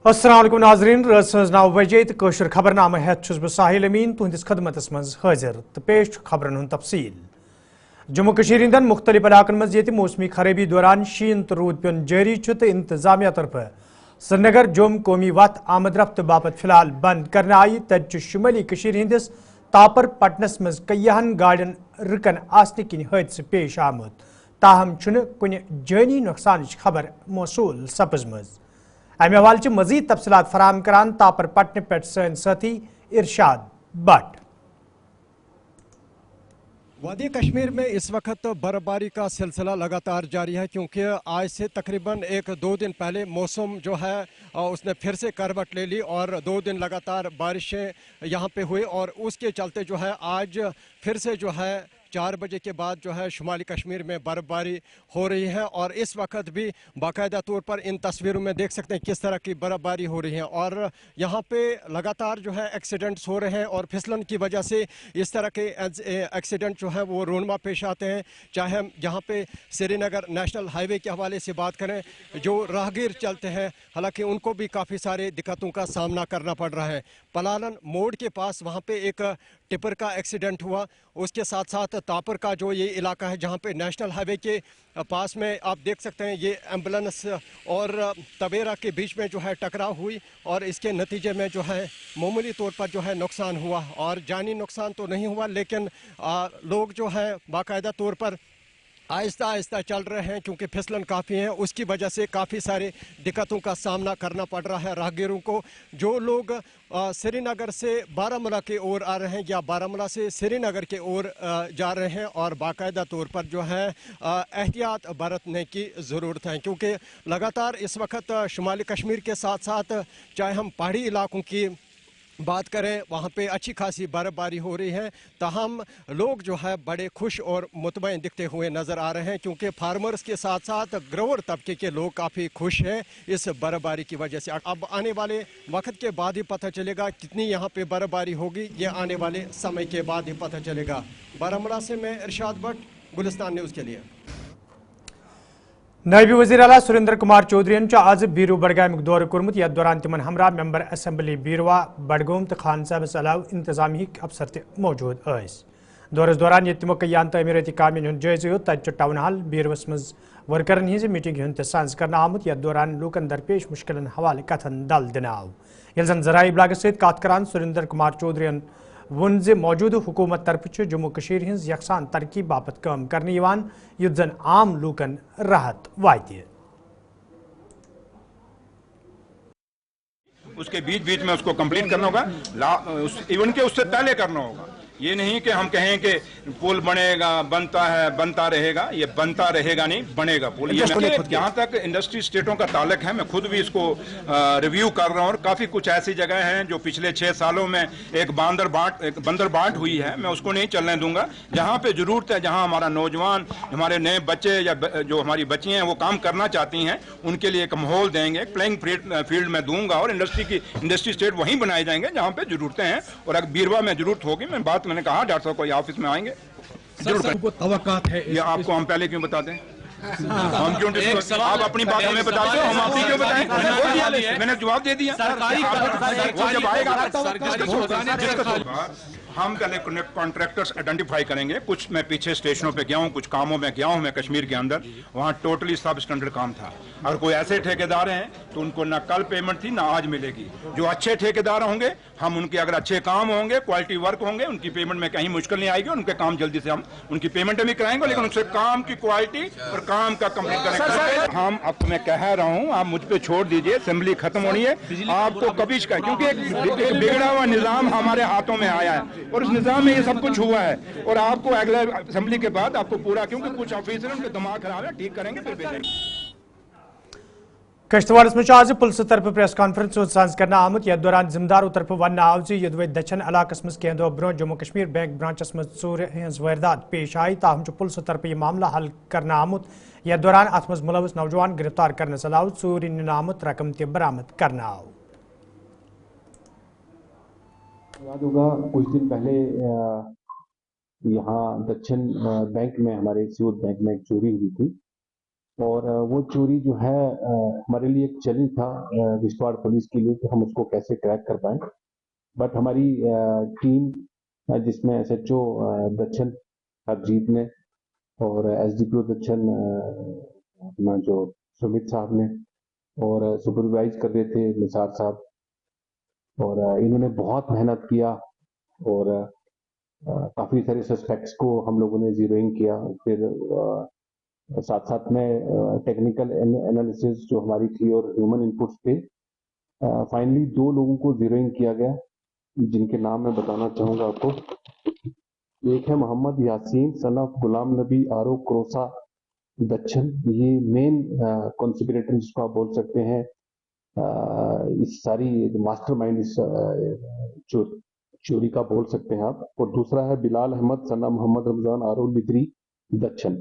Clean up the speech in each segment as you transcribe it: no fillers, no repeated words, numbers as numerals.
अस्सलाम वालेकुम नाजरीन रात 9 बजे तो कशर खबरनामा हेत छुस बह साहिल अमीन तुहंदिस खदमतस मज हाजिर तो पेश खबरन हुंद तफसील। जम्मू कशीर हिंदन मुख्तलिफ इलाकन मज ये मौसमी खराबी दौरान शीन तो रूद पेन जारी तो इंतजामिया तरफ श्रीनगर जोम कौमी वत आमद रफ्त बापत फिलहाल बंद करने आई तज शुमाली कशीर हिंदिस तापर पटनस मज कईहन गाड़ियन रुकन आसने किन हादसे पेश आमुत ताहम कुन जानी नुकसान खबर मौसूल सपजमज। अमे हवाले मजीद तफसीलात फराहम करान तापर पटन पे सन साथी इरशाद भट्ट। वादी कश्मीर में इस वक्त बर्फबारी का सिलसिला लगातार जारी है, क्योंकि आज से तकरीबन 1-2 दिन पहले मौसम जो है उसने फिर से करवट ले ली और 2 दिन लगातार बारिशें यहाँ पे हुई और उसके चलते जो है आज फिर से जो है 4 बजे के बाद जो है शुमाली कश्मीर में बर्फबारी हो रही है। और इस वक्त भी बाकायदा तौर पर इन तस्वीरों में देख सकते हैं किस तरह की बर्फबारी हो रही है और यहाँ पे लगातार जो है एक्सीडेंट्स हो रहे हैं और फिसलन की वजह से इस तरह के एक्सीडेंट जो है वो रोनमा पेश आते हैं। चाहे हम यहाँ पे श्रीनगर नेशनल हाईवे के हवाले से बात करें, जो राहगीर चलते हैं हालांकि उनको भी काफ़ी सारे दिक्कतों का सामना करना पड़ रहा है। पलालन मोड़ के पास वहाँ पे एक टिपर का एक्सीडेंट हुआ, उसके साथ साथ तापर का जो ये इलाका है जहाँ पे नेशनल हाईवे के पास में आप देख सकते हैं ये एम्बुलेंस और तवेरा के बीच में जो है टकराव हुई और इसके नतीजे में जो है मामूली तौर पर जो है नुकसान हुआ और जानी नुकसान तो नहीं हुआ, लेकिन लोग जो है बाकायदा तौर पर आहिस्ता आहिस्ता चल रहे हैं क्योंकि फिसलन काफ़ी है। उसकी वजह से काफ़ी सारे दिक्कतों का सामना करना पड़ रहा है राहगीरों को। जो लोग श्रीनगर से बारामूला की ओर आ रहे हैं या बारामूला से श्रीनगर के ओर जा रहे हैं और बाकायदा तौर पर जो है एहतियात बरतने की ज़रूरत है, क्योंकि लगातार इस वक्त शुमाली कश्मीर के साथ साथ चाहे हम पहाड़ी इलाकों की बात करें वहाँ पे अच्छी खासी बर्फबारी हो रही है। ताहम लोग जो है बड़े खुश और मुतमईन दिखते हुए नज़र आ रहे हैं, क्योंकि फार्मर्स के साथ साथ ग्रोवर तबके के लोग काफ़ी खुश हैं इस बर्फबारी की वजह से। अब आने वाले वक्त के बाद ही पता चलेगा कितनी यहाँ पे बर्फबारी होगी, ये आने वाले समय के बाद ही पता चलेगा। बारामूला से मैं इरशाद भट्ट, गुलिस्तान न्यूज़ के लिए। नायब वज़ीर आला सुरेंद्र कुमार चौधरी आज बीरू बडगाम दौर कोर्मुत यथ दौरान तिमन हमरा मेंबर असेंबली बीरवा बडगोम तो खान साहबस अलाव इंतजामी अफसर त मौजूद अस। दौरस दौरान ये तिमो कयान तमीरती कामन हुंद जायज़ तत टाउन हाल बीरवस मज वर्करन हज मीटिंग हुंद सांस कर आमुत यथ दौरान लूकन दरपेश मुश्किलन हवाले कथन दल दिन आव। यह जन जराए इबलाग सत कत करान सुरेंद्र कुमार चौधरी वोन जे मौजूद हुकूमत तरफ जम्मू कशीर हिंज यकसान तरक्की बापत काम करने युत जन आम लूकन राहत वायत। उसके बीच बीच में उसको कंप्लीट करना होगा, इवन के उससे पहले करना होगा। ये नहीं कि हम कहें कि पुल बनेगा बनता रहेगा, ये बनता रहेगा नहीं, बनेगा पुल। ये जहाँ तक इंडस्ट्री स्टेटों का ताल्लुक है, मैं खुद भी इसको रिव्यू कर रहा हूँ और काफ़ी कुछ ऐसी जगह हैं जो पिछले 6 सालों में एक बंदर बाट हुई है, मैं उसको नहीं चलने दूंगा। जहाँ पे ज़रूरत है, जहाँ हमारा नौजवान, हमारे नए बच्चे या जो हमारी बच्चियाँ हैं वो काम करना चाहती हैं, उनके लिए एक माहौल देंगे, प्लेइंग फील्ड में दूंगा और इंडस्ट्री स्टेट वहीं बनाए जाएंगे जहाँ पे ज़रूरतें हैं। और अगर बीरवा में ज़रूरत होगी, मैंने कहा डॉक्टर साहब कोई ऑफिस में आएंगे जरूर तवक्कात है। ये आपको हम पहले क्यों बताते हैं? हम क्यों आप अपनी बात हमें बताते हो, हम आपको क्यों बताएं? मैंने जवाब दे दिया। हम पहले कॉन्ट्रैक्टर्स आइडेंटिफाई करेंगे। कुछ मैं पीछे स्टेशनों पे गया हूँ, कुछ कामों में गया हूँ मैं कश्मीर के अंदर, वहाँ टोटली सब स्टैंडर्ड काम था। और कोई ऐसे ठेकेदार हैं तो उनको ना कल पेमेंट थी ना आज मिलेगी। जो अच्छे ठेकेदार होंगे, हम उनके अगर अच्छे काम होंगे, क्वालिटी वर्क होंगे, उनकी पेमेंट में कहीं मुश्किल नहीं आएगी, उनके काम जल्दी से हम उनकी पेमेंट भी कराएंगे, लेकिन उनसे काम की क्वालिटी और काम का कंप्लीट करेंगे। हम अब मैं कह रहा हूँ, आप मुझ पर छोड़ दीजिए, असेंबली खत्म होनी है, आपको कभी शिकायत, क्योंकि एक बिगड़ा हुआ निजाम हमारे हाथों में आया है और उस निजाम में ये सब कुछ हुआ है। और आपको अगले असेंबली के बाद आपको पूरा, क्योंकि कुछ ऑफिसर उनके दिमाग खराब है, ठीक करेंगे फिर भेजेंगे। कश्तवाड़ में आज पुलिस तरफ प्रेस कॉन्फ्रेंस सांस कर आमुत यथ दौरान जिम्मेदारों तरफ वन आव यदवे दचन इलाकस मज कह दो bro Jammu Kashmir bank branches मज चोर हज वारदात पेश आई। ताहम पुलिस तरफ यह मामला हल कर आमुत यथ दौरान अत मज मुलविस नौजवान गिरफ्तार करने अलावा चोरी इन आमुत रकम त बरामद करना आव। याद होगा कुछ दिन पहले यहाँ दक्षिण बैंक में, हमारे सियोत बैंक में एक चोरी हुई थी और वो चोरी जो है हमारे लिए एक चैलेंज था किश्तवाड़ पुलिस के लिए कि हम उसको कैसे क्रैक कर पाएं। बट हमारी टीम जिसमें SHO दक्षिण हरजीत ने और SDPO दक्षिण अपना जो सुमित साहब ने और सुपरवाइज कर रहे थे निसार साहब, और इन्होंने बहुत मेहनत किया और काफ़ी सारे सस्पेक्ट्स को हम लोगों ने जीरोइंग किया। फिर साथ साथ में टेक्निकल एनालिसिस जो हमारी थी और ह्यूमन इनपुट्स पे फाइनली 2 लोगों को जीरोइंग किया गया, जिनके नाम मैं बताना चाहूँगा आपको। एक है मोहम्मद यासीन सन ऑफ गुलाम नबी आरो क्रोसा दक्षिण, ये मेन कॉन्स्पिरेटर जिसको आप बोल सकते हैं, इस सारी मास्टरमाइंड इस चोरी का बोल सकते हैं आप। और दूसरा है बिलाल अहमद सना मोहम्मद रमजान आरो बिदरी दक्षिण,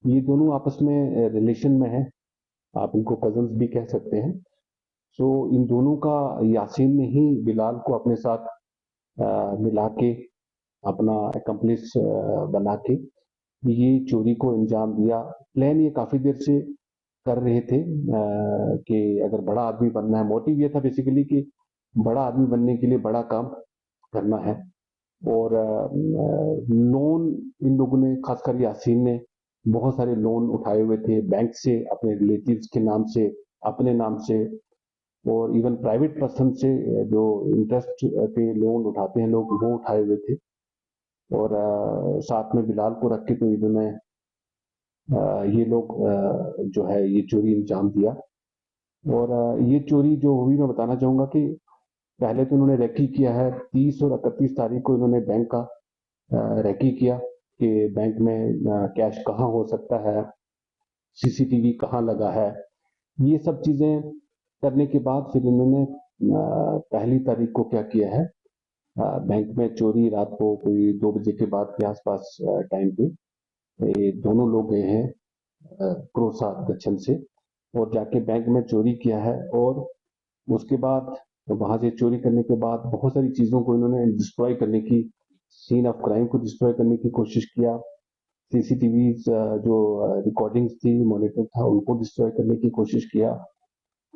ये दोनों आपस में रिलेशन में है, आप इनको कजन्स भी कह सकते हैं। सो इन दोनों का यासीन ने ही बिलाल को अपने साथ मिला के अपना एकम्प्लिस बना के ये चोरी को अंजाम दिया। प्लान ये काफी देर से कर रहे थे कि अगर बड़ा आदमी बनना है, मोटिव ये था बेसिकली कि बड़ा आदमी बनने के लिए बड़ा काम करना है। और लोन इन लोगों ने, खासकर यासीन ने बहुत सारे लोन उठाए हुए थे बैंक से, अपने रिलेटिव्स के नाम से, अपने नाम से, और इवन प्राइवेट पर्सन से जो इंटरेस्ट पे लोन उठाते हैं लोग, वो उठाए हुए थे। और साथ में बिलाल को रख के तो इन्होंने ये लोग जो है ये चोरी अंजाम दिया। और ये चोरी जो हुई मैं बताना चाहूँगा कि पहले तो इन्होंने रेकी किया है, 30 और 31 तारीख को इन्होंने बैंक का रेकी किया कि बैंक में कैश कहाँ हो सकता है, CCTV कहाँ लगा है। ये सब चीज़ें करने के बाद फिर इन्होंने पहली तारीख को क्या किया है, बैंक में चोरी रात को कोई 2 बजे के बाद के आसपास टाइम पे ये दोनों लोग गए हैं क्रोसा दक्षिण से और जाके बैंक में चोरी किया है। और उसके बाद वहां से चोरी करने के बाद बहुत सारी चीजों को इन्होंने डिस्ट्रॉय करने की, सीन ऑफ क्राइम को डिस्ट्रॉय करने की कोशिश किया। CCTV जो रिकॉर्डिंग्स थी, मॉनिटर था, उनको डिस्ट्रॉय करने की कोशिश किया।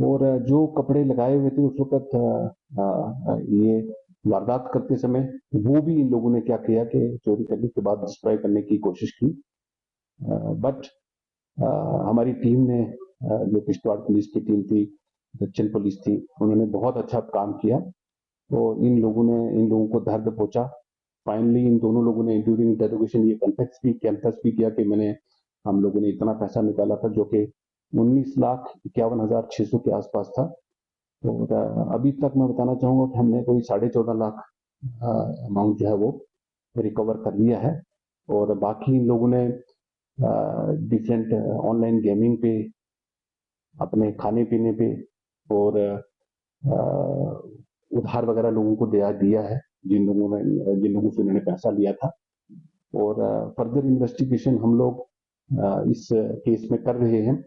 और जो कपड़े लगाए हुए थे उस वक्त ये वारदात करते समय, वो भी इन लोगों ने क्या किया कि चोरी करने के बाद डिस्ट्रॉय करने की कोशिश की। बट हमारी टीम ने, जो किश्तवाड़ पुलिस की टीम थी, दक्षिण पुलिस थी, उन्होंने बहुत अच्छा काम किया और इन लोगों को दर्द पहुंचा। फाइनली इन दोनों लोगों ने ड्यूरिंग इंटरोगेशन ये कन्फेस भी किया कि हम लोगों ने इतना पैसा निकाला था जो कि 19,51,600 के आसपास था। और अभी तक मैं बताना चाहूँगा कि हमने कोई 14.5 लाख अमाउंट जो है वो रिकवर कर लिया है। और बाकी इन लोगों ने डिफरेंट ऑनलाइन गेमिंग पे, अपने खाने पीने पे और उधार वगैरह लोगों को दिया है, जिन लोगों से उन्होंने पैसा लिया था। और फर्दर इन्वेस्टिगेशन हम लोग इस केस में कर रहे हैं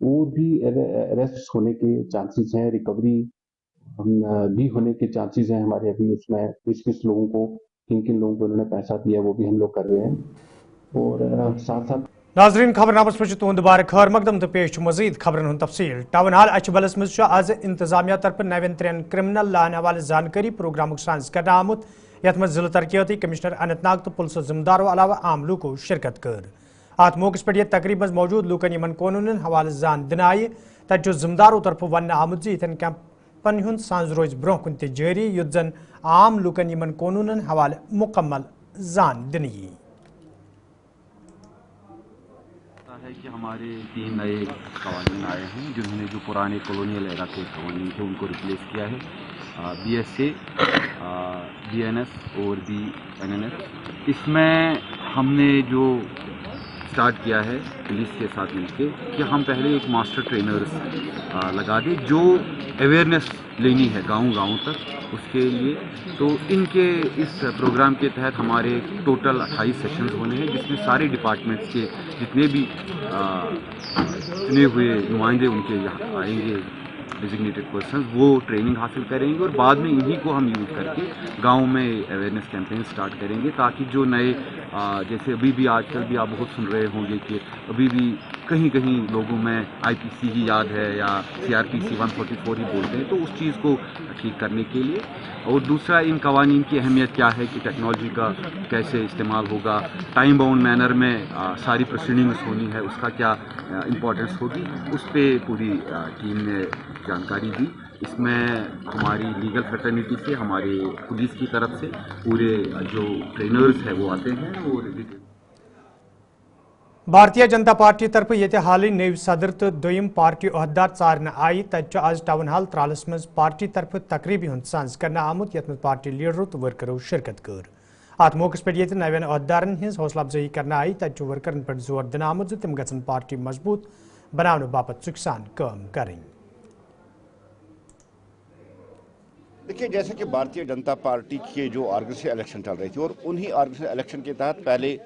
और भी अरेस्ट होने के चांसेस हैं, रिकवरी भी होने के चांसेस हैं हमारे। अभी उसमें किस लोगों को, किन लोगों को उन्होंने पैसा दिया वो भी हम लोग कर रहे हैं। और साथ साथ नाजरीन, खबरनामस में तुंद बार खैर मकदम तो पेश मजीद खबरन हुन तफसील। टाउन हाल अचबलस मज आज इंतजामिया तरफ नवन 3 क्रिमिनल लान हवाले जानकारी प्रोग्राम साज कर आमुत, यथ मज जिला तरक्याती कमिश्नर अनंतनाग तो पुलिस जिम्मेदारों अलावा आम लूको शिरकत कर। अत मौके पर यह तकरीब मज मौजूद लूकन यमन कानून हवाले जान दिन आय, तत जिम्मेदारों तरफ वन आमुत जी इथन कैंपन हुन सांझ रोज ब्रोह कुन जारी, युद्ध जन आम लूकन यमन कानून हवाले मुकम्मल जान दिन है कि हमारे 3 नए कवानीन आए हैं जिन्होंने जो पुराने कॉलोनियल एरा के कवानीन थे उनको रिप्लेस किया है। BSA, BNS और BNNS। इसमें हमने जो स्टार्ट किया है पुलिस के साथ मिलकर कि हम पहले एक मास्टर ट्रेनर्स लगा दें जो अवेयरनेस लेनी है गांव तक, उसके लिए। तो इनके इस प्रोग्राम के तहत हमारे टोटल 28 सेशंस होने हैं, जिसमें सारे डिपार्टमेंट्स के जितने भी चुने हुए नुमाइंदे उनके यहाँ आएंगे, डेजिग्नेटेड पर्सन्स, वो ट्रेनिंग हासिल करेंगे और बाद में इन्हीं को हम यूज़ करके गांव में अवेयरनेस कैंपेन स्टार्ट करेंगे, ताकि जो नए जैसे अभी भी आजकल भी आप बहुत सुन रहे होंगे कि अभी भी कहीं कहीं लोगों में IPC ही याद है या CRPC 144 ही बोलते हैं, तो उस चीज़ को ठीक करने के लिए। और दूसरा, इन कवानीन की अहमियत क्या है कि टेक्नोलॉजी का कैसे इस्तेमाल होगा, टाइम बाउंड मैनर में सारी प्रोसीडिंग्स होनी है, उसका क्या इम्पोर्टेंस होगी, उस पर पूरी टीम ने जानकारी दी। इसमें हमारी लीगल फ्रेटर्निटी से, हमारे पुलिस की तरफ से पूरे जो ट्रेनर्स हैं वो आते हैं। और भारतीय जनता पार्टी तरफ ये हाल नव सदर तो दोयम पार्टी अहदार चारन आई, तत आज टाउन हाल त्रालस मज पार्टी तरफ तकरीबी हुंद सांस करना आमुत, यथ पार्टी लीडरों तो वर्करों शिरकत कर। अत मौके पे ये नवन अहदारन हज हौसला अफजाई करना आई, तत वर्करन पे जोर दिन आमुत तम गन पार्टी मजबूत बनाने बाबत सुखसान काम करें। देखिए, जैसे कि भारतीय जनता पार्टी के जो ऑर्गेनाइजेशन इलेक्शन चल रही थी और उन्हीं ऑर्गेनाइजेशन इलेक्शन के तहत पहले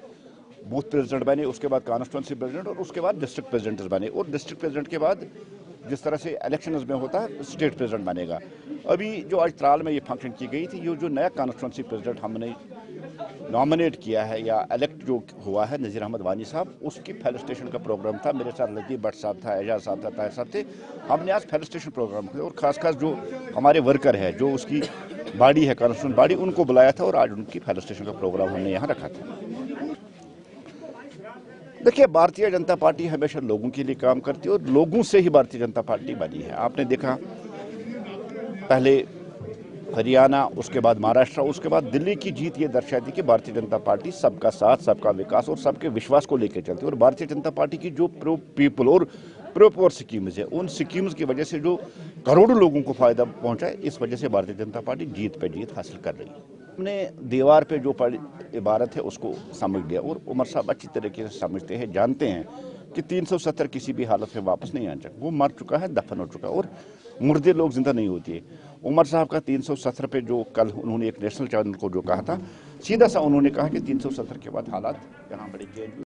बूथ प्रेसिडेंट बने, उसके बाद कॉन्स्टिट्यूंसी प्रेसिडेंट और उसके बाद डिस्ट्रिक्ट प्रेसिडेंट बने, और डिस्ट्रिक्ट प्रेसिडेंट के बाद जिस तरह से इलेक्शंस में होता है स्टेट प्रेसिडेंट बनेगा। अभी जो आज त्राल में ये फंक्शन की गई थी, जो नया कॉन्स्टिट्यूंसी प्रेसिडेंट हमने नॉमिनेट किया है या इलेक्ट जो हुआ है, नज़ीर अहमद वानी साहब, उसकी फेलिसिटेशन का प्रोग्राम था। मेरे साथ लतीफ़ भट्ट साहब था, एजाज साहब था, ताहिर साहब थे। हमने आज फेलिसिटेशन प्रोग्राम किया और ख़ास जो हमारे वर्कर है, जो उसकी बॉडी है कॉन्स्टिट्यूंट बॉडी, उनको बुलाया था और आज उनकी फेलिसिटेशन का प्रोग्राम हमने यहाँ रखा था। देखिए, भारतीय जनता पार्टी हमेशा लोगों के लिए काम करती है और लोगों से ही भारतीय जनता पार्टी बनी है। आपने देखा पहले हरियाणा, उसके बाद महाराष्ट्र, उसके बाद दिल्ली की जीत ये दर्शाती कि भारतीय जनता पार्टी सबका साथ, सबका विकास और सबके विश्वास को लेकर चलती है। और भारतीय जनता पार्टी की जो प्रो पीपल और प्रो पावर स्कीम्स है, उन स्कीम्स की वजह से जो करोड़ों लोगों को फायदा पहुंचा है, इस वजह से भारतीय जनता पार्टी जीत पे जीत हासिल कर रही है। हमने दीवार पे जो इबारत है उसको समझ लिया और उमर साहब अच्छी तरीके से समझते हैं, जानते हैं कि 370 किसी भी हालत में वापस नहीं आ सकता। वो मर चुका है, दफन हो चुका है और मुर्दे लोग जिंदा नहीं होती है। उमर साहब का 370 पे जो कल उन्होंने एक नेशनल चैनल को जो कहा था, सीधा सा उन्होंने कहा कि 370 के बाद हालात यहाँ बड़े चेंज।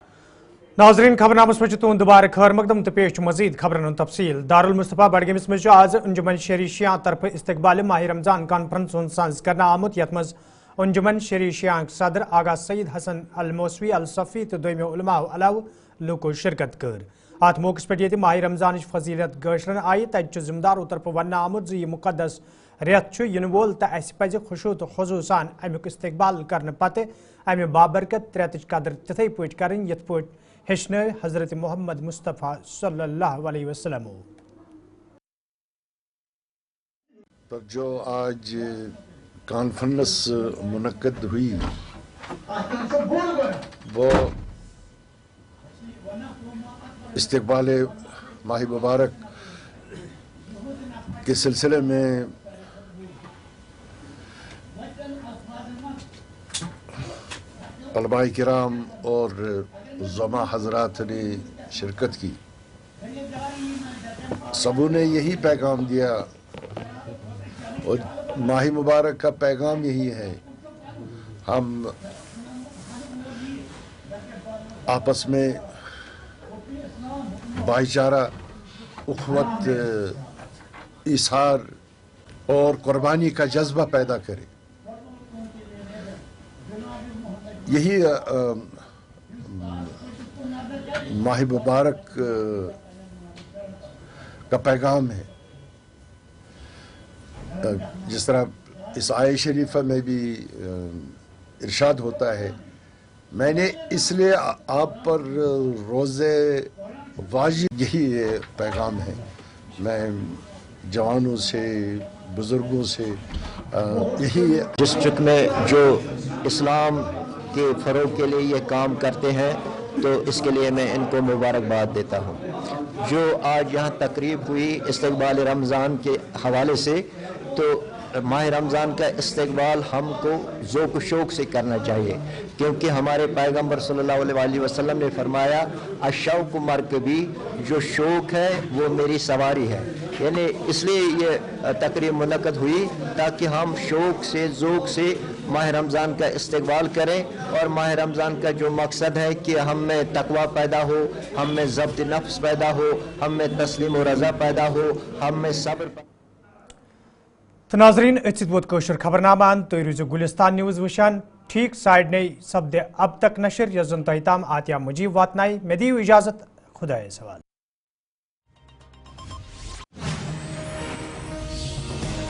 नाजरीन, खबरनामस में तुंद दोबारा खैर मकदम तो पेश मजीद खबरन तफसील। दारुल मुस्तफा बडगमिस में आज अंजुमन शहरी शिया तरफ इस्तकबाल माह रमजान कॉन्फ्रेंस सांस करना आमुत, यथ मज अंजुमन शहरी शिया सदर आगा सईद हसन अल मौसवी अल सफ़ी तो दोम उलमा अलाव लोको शिरकत कर। अत मौके पे ये माह रमजान फजीलत गशरन आई, तत जिम्मेदारों तरफ वन आमुत यह मुकदस रेत इन वोल तो अस पज़ खुशू तो खुजू सान अमुक इस्तकबाल करने पते अमे बाबरकत रेत कदर तिथे पे करें यथ पे हेचन हजरत मोहम्मद मुस्तफ़ा सल्लल्लाहु अलैहि वसल्लम। पर जो आज कॉन्फ्रेंस मुनक्कद हुई वो इस्तकबाल माह मुबारक के सिलसिले में उलमाए किराम और ज़मा हजरात ने शिरकत की। सबों ने यही पैगाम दिया और माह मुबारक का पैगाम यही है, हम आपस में भाईचारा, उखवत, इसार और कुर्बानी का जज्बा पैदा करें। यही माह मुबारक का पैगाम है। जिस तरह इस आय शरीफा में भी इरशाद होता है, मैंने इसलिए आप पर रोज़े वाजिब, यही पैगाम है। मैं जवानों से, बुजुर्गों से यही डिस्ट्रिक्ट में जो इस्लाम के फ़रोग़ के लिए ये काम करते हैं, तो इसके लिए मैं इनको मुबारकबाद देता हूँ। जो आज यहाँ तकरीब हुई इस्तकबाल रमज़ान के हवाले से, तो माह रमज़ान का इस्तकबाल हमको ज़ौक़ शौक़ से करना चाहिए, क्योंकि हमारे पैगम्बर सल्लल्लाहु अलैहि वसल्लम ने फरमाया, अशौक़ मरकबी, जो शौक़ है वो मेरी सवारी है। यानी इसलिए ये तकरीब मुनक़्क़द हुई ताकि हम शौक़ से, ज़ौक़ से माह रमज़ान का इस्तकबाल करें। और माह रमज़ान का जो मकसद है कि हम में तक़वा पैदा हो, हम में ज़ब्त नफ्स पैदा हो, हम में तस्लीम और रज़ा पैदा हो, हम में सब्र। तो नाजरीन, वोत कशर खबरनामान, तो रूजो गुलिस्तान न्यूज़ वुशान। ठीक साइड नई सब्द अब तक नशर यस जन तोह ताम आतिया मुजीब वातनाई। मे दियो इजाजत, خدا سوال.